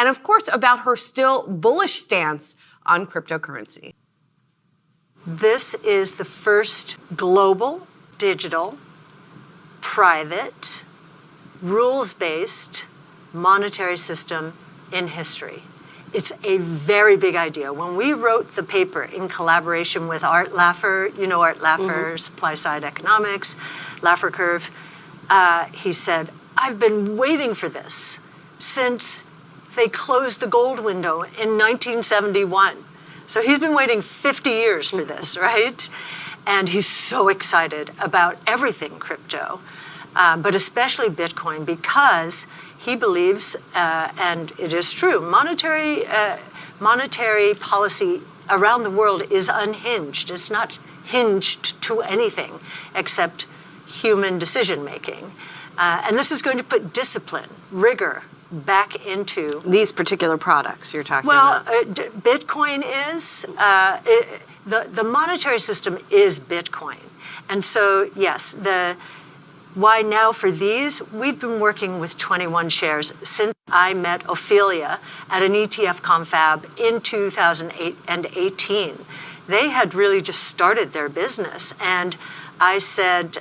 and of course about her still bullish stance on cryptocurrency. This is the first global, digital, private, rules-based monetary system in history. It's a very big idea. When we wrote the paper in collaboration with Art Laffer, you know Art Laffer, supply-side economics, Laffer curve, he said, I've been waiting for this since they closed the gold window in 1971. So he's been waiting 50 years for this, right? And he's so excited about everything crypto, but especially Bitcoin, because he believes, and it is true, monetary policy around the world is unhinged. It's not hinged to anything except human decision-making. And this is going to put discipline, rigor, back into these particular products you're talking about. Well, Bitcoin is, the monetary system is Bitcoin. And so, yes, why now for these? We've been working with 21 shares since I met Ophelia at an ETF confab in 2018. They had really just started their business. And I said,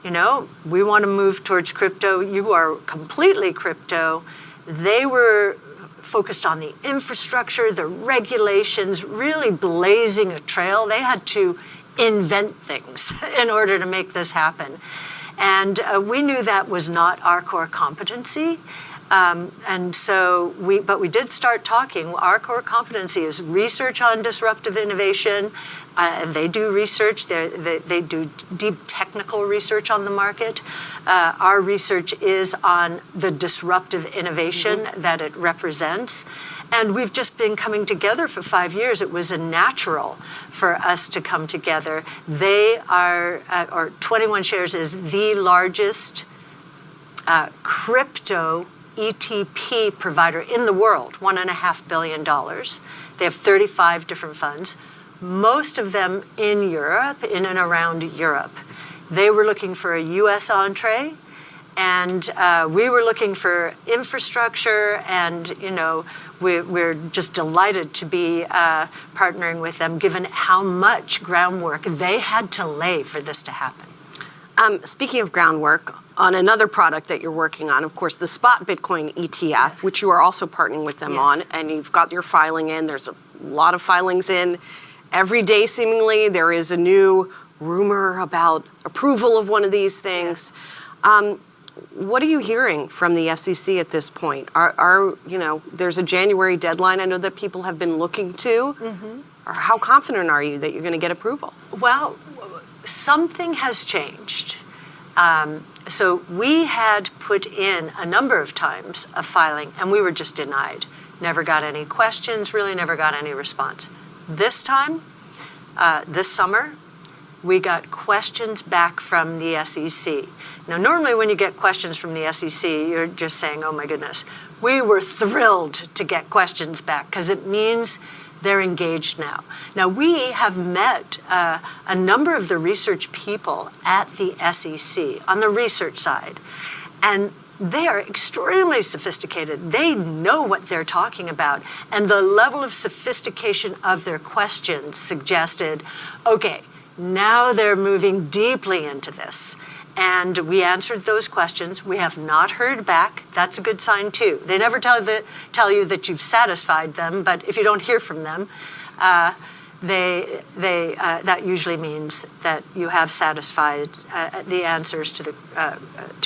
you know, we want to move towards crypto. You are completely crypto. They were focused on the infrastructure, the regulations, really blazing a trail. They had to invent things in order to make this happen. And we knew that was not our core competency. And so but we did start talking. Our core competency is research on disruptive innovation. And they do research. They do deep technical research on the market. Our research is on the disruptive innovation that it represents. And we've just been coming together for 5 years. It was a natural for us to come together. They are, or 21 Shares is the largest crypto ETP provider in the world, $1.5 billion. They have 35 different funds, most of them in Europe, in and around Europe. They were looking for a US entree, and we were looking for infrastructure, and you know, we're just delighted to be partnering with them, given how much groundwork they had to lay for this to happen. Speaking of groundwork, on another product that you're working on, of course, the spot Bitcoin ETF, which you are also partnering with them on, and you've got your filing in. There's a lot of filings in. Every day, seemingly, there is a new rumor about approval of one of these things. What are you hearing from the SEC at this point? You know, there's a January deadline I know that people have been looking to. Or how confident are you that you're going to get approval? Well, something has changed. So we had put in a number of times a filing, and we were just denied. Never got any questions, really never got any response. This time, this summer, we got questions back from the SEC. Now, normally when you get questions from the SEC, you're just saying, oh my goodness. We were thrilled to get questions back because it means they're engaged now. Now, we have met a number of the research people at the SEC on the research side, and they are extremely sophisticated. They know what they're talking about, and the level of sophistication of their questions suggested, okay, now they're moving deeply into this. And we answered those questions. We have not heard back. That's a good sign too. They never tell you that you've satisfied them, but if you don't hear from them, that usually means that you have satisfied the answers to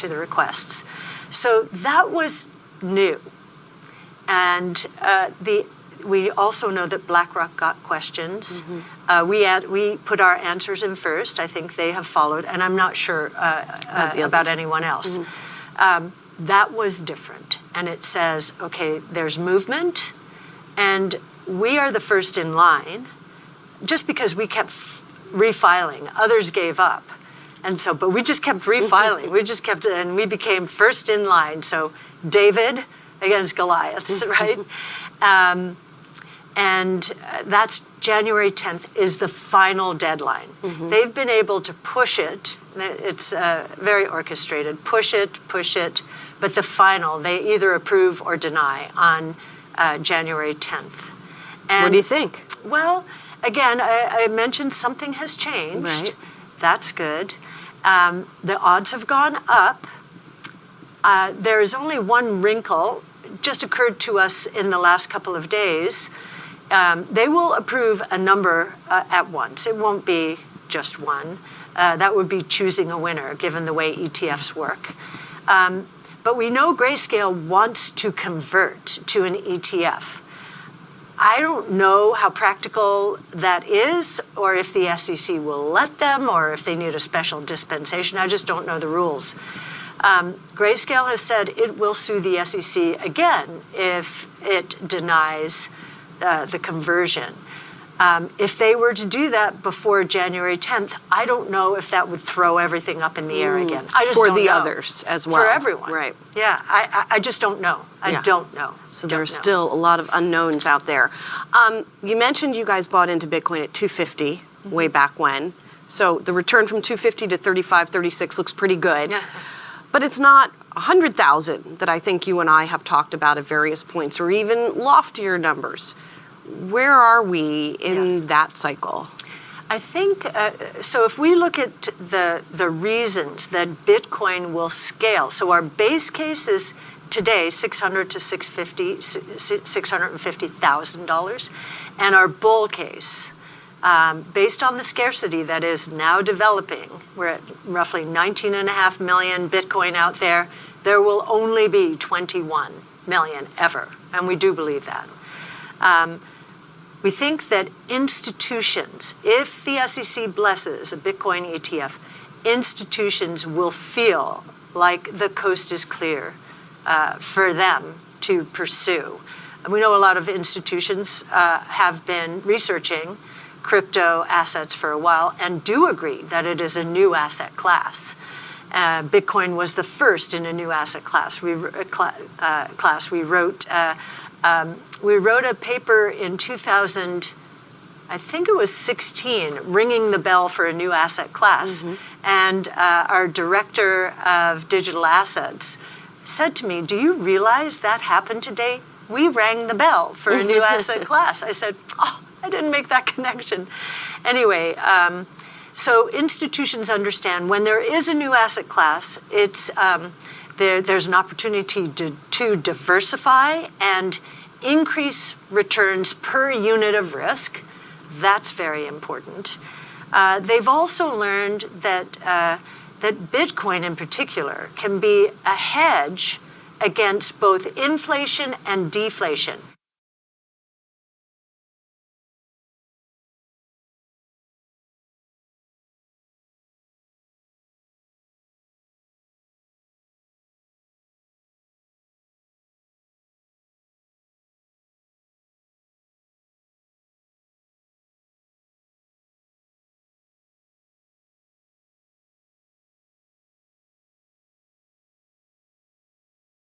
the requests. So that was new, and we also know that BlackRock got questions. We put our answers in first. I think they have followed, and I'm not sure about anyone else. That was different, and it says, okay, there's movement, and we are the first in line. Just because we kept refiling, others gave up, and so, but we just kept refiling. We just kept, and we became first in line. So David against Goliath, right? And that's January 10th is the final deadline. They've been able to push it. It's very orchestrated. Push it but the final, they either approve or deny on January 10th. And, what do you think? Well, again, I mentioned something has changed. Right. That's good. The odds have gone up. There is only one wrinkle, just occurred to us in the last couple of days. They will approve a number at once. It won't be just one. That would be choosing a winner, given the way ETFs work. But we know Grayscale wants to convert to an ETF. I don't know how practical that is, or if the SEC will let them, or if they need a special dispensation. I just don't know the rules. Grayscale has said it will sue the SEC again if it denies the conversion. If they were to do that before January 10th, I don't know if that would throw everything up in the air again. I just For don't the know. others as well. For everyone. Right. Yeah, I just don't know. I don't know. So there's still a lot of unknowns out there. You mentioned you guys bought into Bitcoin at 250 way back when. So the return from 250 to 35, 36 looks pretty good. Yeah. But it's not 100,000 that I think you and I have talked about at various points, or even loftier numbers. Where are we in that cycle? I think, so if we look at the reasons that Bitcoin will scale, so our base case is today $600,000 to $650,000, and our bull case, based on the scarcity that is now developing, we're at roughly 19.5 million Bitcoin out there. There will only be 21 million ever, and we do believe that. We think that institutions, if the SEC blesses a Bitcoin ETF, institutions will feel like the coast is clear for them to pursue. And we know a lot of institutions have been researching crypto assets for a while and do agree that it is a new asset class. Bitcoin was the first in a new asset class. We wrote a paper in 2000, I think it was 16, ringing the bell for a new asset class. And our director of digital assets said to me, "Do you realize that happened today? We rang the bell for a new asset class." I said, "Oh, I didn't make that connection." Anyway, so institutions understand when there is a new asset class, it's there's an opportunity to diversify and increase returns per unit of risk. That's very important. They've also learned that Bitcoin in particular can be a hedge against both inflation and deflation.